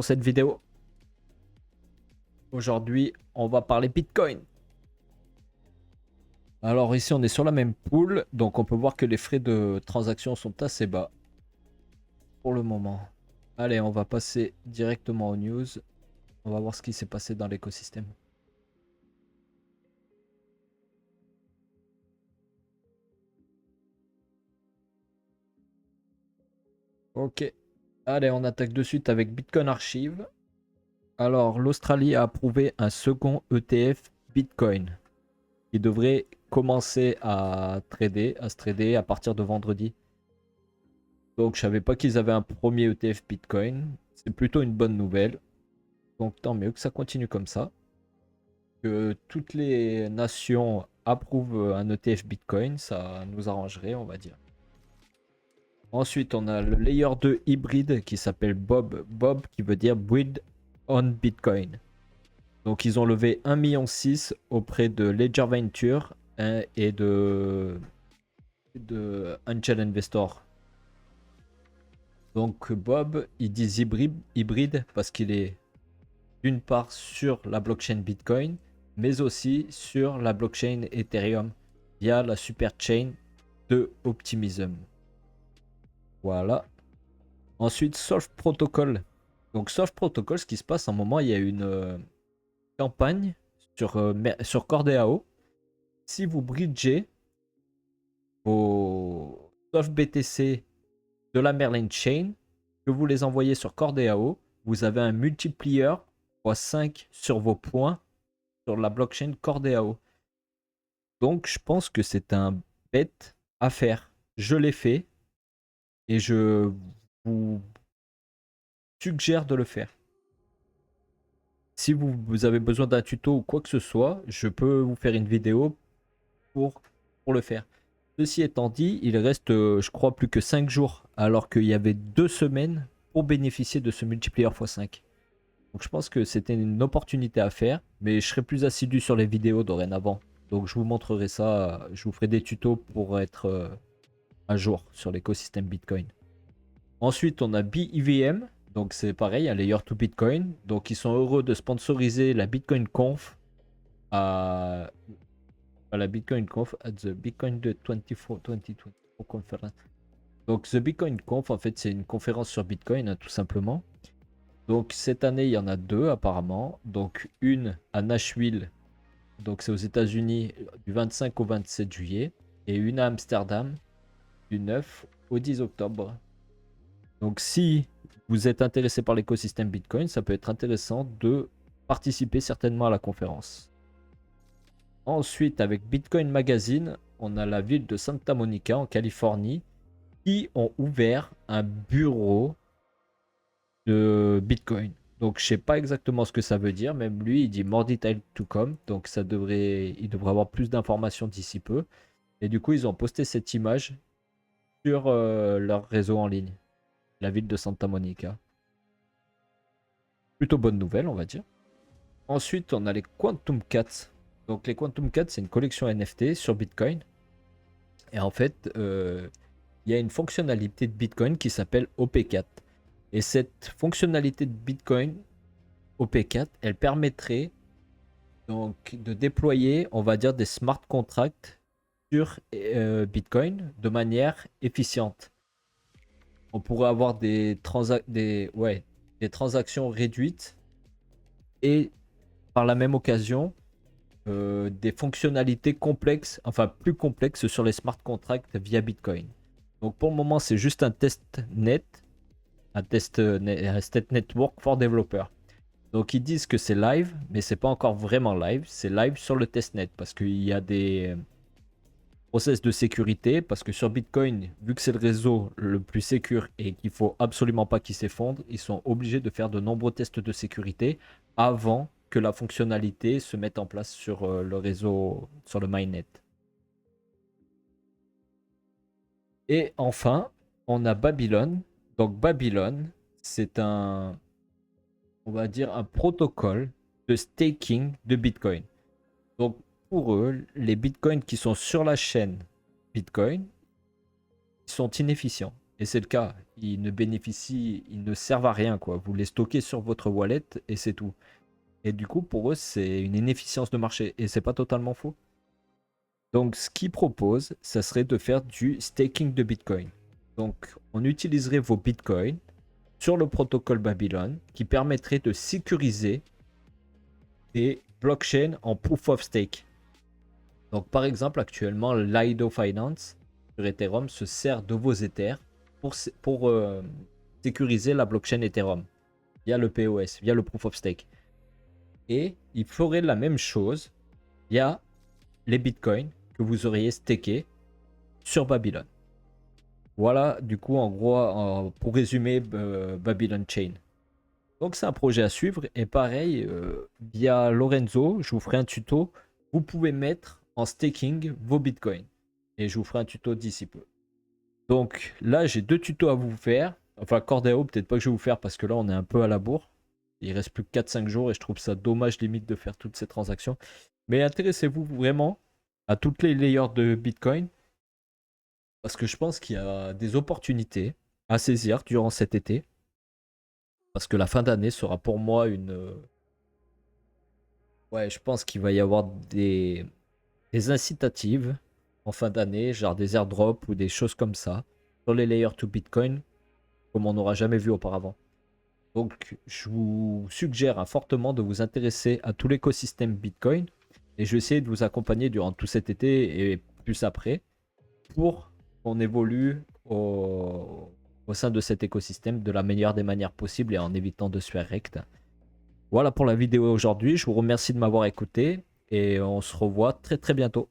Pour cette vidéo. Aujourd'hui, on va parler Bitcoin. Alors ici, on est sur la même pool, donc on peut voir que les frais de transaction sont assez bas pour le moment. Allez, on va passer directement aux news. On va voir ce qui s'est passé dans l'écosystème. Ok. Allez, on attaque de suite avec Bitcoin Archive. Alors, l'Australie a approuvé un second ETF Bitcoin qui devrait commencer à se trader à partir de vendredi. Donc je savais pas qu'ils avaient un premier ETF Bitcoin. C'est plutôt une bonne nouvelle. Donc tant mieux que ça continue comme ça. Que toutes les nations approuvent un ETF Bitcoin, ça nous arrangerait, on va dire. Ensuite, on a le layer 2 hybride qui s'appelle Bob. Bob qui veut dire Build on Bitcoin. Donc ils ont levé 1,6 million auprès de Ledger Venture et de Angel Investor. Donc Bob, ils disent hybride parce qu'il est d'une part sur la blockchain Bitcoin, mais aussi sur la blockchain Ethereum via la super chain de Optimism. Voilà. Ensuite, Solve Protocol. Donc Solve Protocol, ce qui se passe en moment, il y a une campagne sur CoreDAO. Si vous bridgez vos Solve BTC de la Merlin Chain, que vous les envoyez sur CoreDAO, vous avez un multiplier x5 sur vos points sur la blockchain CoreDAO. Donc je pense que c'est un bet à faire. Je l'ai fait et je vous suggère de le faire. Si vous avez besoin d'un tuto ou quoi que ce soit, je peux vous faire une vidéo pour le faire. Ceci étant dit, il reste, je crois, plus que 5 jours, alors qu'il y avait 2 semaines pour bénéficier de ce multiplier x5. Donc je pense que c'était une opportunité à faire, mais je serai plus assidu sur les vidéos dorénavant. Donc je vous montrerai ça, je vous ferai des tutos pour être à jour sur l'écosystème Bitcoin. Ensuite, on a BEVM, donc c'est pareil, un layer 2 Bitcoin. Donc ils sont heureux de sponsoriser la Bitcoin Conf à la Bitcoin Conf at the Bitcoin 2024 Conference. Donc The Bitcoin Conf, en fait, c'est une conférence sur Bitcoin, hein, tout simplement. Donc cette année, il y en a deux apparemment. Donc une à Nashville, donc c'est aux États-Unis du 25 au 27 juillet, et une à Amsterdam du 9 au 10 octobre. Donc si vous êtes intéressé par l'écosystème Bitcoin, ça peut être intéressant de participer certainement à la conférence. Ensuite, avec Bitcoin Magazine, on a la ville de Santa Monica en Californie qui ont ouvert un bureau de Bitcoin. Donc je sais pas exactement ce que ça veut dire. Même lui, il dit more detail to come. Donc il devrait avoir plus d'informations d'ici peu. Et du coup, ils ont posté cette image sur leur réseau en ligne, la ville de Santa Monica. Plutôt bonne nouvelle, on va dire. Ensuite, on a les Quantum Cats. Donc les Quantum Cats, c'est une collection NFT sur Bitcoin. Et en fait, il y a une fonctionnalité de Bitcoin qui s'appelle OP4. Et cette fonctionnalité de Bitcoin OP4, elle permettrait donc de déployer, on va dire, des smart contracts sur Bitcoin de manière efficiente. On pourrait avoir des transactions réduites et par la même occasion des fonctionnalités complexes, enfin plus complexes sur les smart contracts via Bitcoin. Donc pour le moment, c'est juste un test net, un test network for developers. Donc ils disent que c'est live, mais c'est pas encore vraiment live. C'est live sur le testnet parce qu'il y a des process de sécurité. Parce que sur Bitcoin, vu que c'est le réseau le plus sécur et qu'il faut absolument pas qu'il s'effondre, ils sont obligés de faire de nombreux tests de sécurité avant que la fonctionnalité se mette en place sur le réseau, sur le mainnet. Et enfin, on a Babylon. Donc Babylon, c'est on va dire, un protocole de staking de Bitcoin. Donc pour eux, les Bitcoins qui sont sur la chaîne Bitcoin sont inefficients. et c'est le cas, ils ne servent à rien, quoi. Vous les stockez sur votre wallet et c'est tout. Et du coup, pour eux, c'est une inefficience de marché. Et c'est pas totalement faux. Donc, ce qu'ils proposent, ça serait de faire du staking de Bitcoin. Donc, on utiliserait vos Bitcoins sur le protocole Babylon qui permettrait de sécuriser des blockchains en proof of stake. Donc, par exemple, actuellement, Lido Finance sur Ethereum se sert de vos Ethers pour sécuriser la blockchain Ethereum via le POS, via le proof of stake. Et il ferait la même chose via les bitcoins que vous auriez stakés sur Babylon. Voilà, du coup, en gros, pour résumer, Babylon Chain. Donc, c'est un projet à suivre. Et pareil, via Lorenzo, je vous ferai un tuto. Vous pouvez mettre en staking vos bitcoins. Et je vous ferai un tuto d'ici peu. Donc, là, j'ai 2 tutos à vous faire. Enfin, Cordeo, peut-être pas que je vais vous faire parce que là, on est un peu à la bourre. Il reste plus que 4-5 jours et je trouve ça dommage limite de faire toutes ces transactions. Mais intéressez-vous vraiment à toutes les layers de Bitcoin parce que je pense qu'il y a des opportunités à saisir durant cet été. Parce que la fin d'année sera pour moi une... Ouais, je pense qu'il va y avoir des incitatives en fin d'année, genre des airdrops ou des choses comme ça, sur les layers to Bitcoin, comme on n'aura jamais vu auparavant. Donc, je vous suggère fortement de vous intéresser à tout l'écosystème Bitcoin et je vais essayer de vous accompagner durant tout cet été et plus après pour qu'on évolue au sein de cet écosystème de la meilleure des manières possibles et en évitant de se faire rect. Voilà pour la vidéo aujourd'hui. Je vous remercie de m'avoir écouté et on se revoit très très bientôt.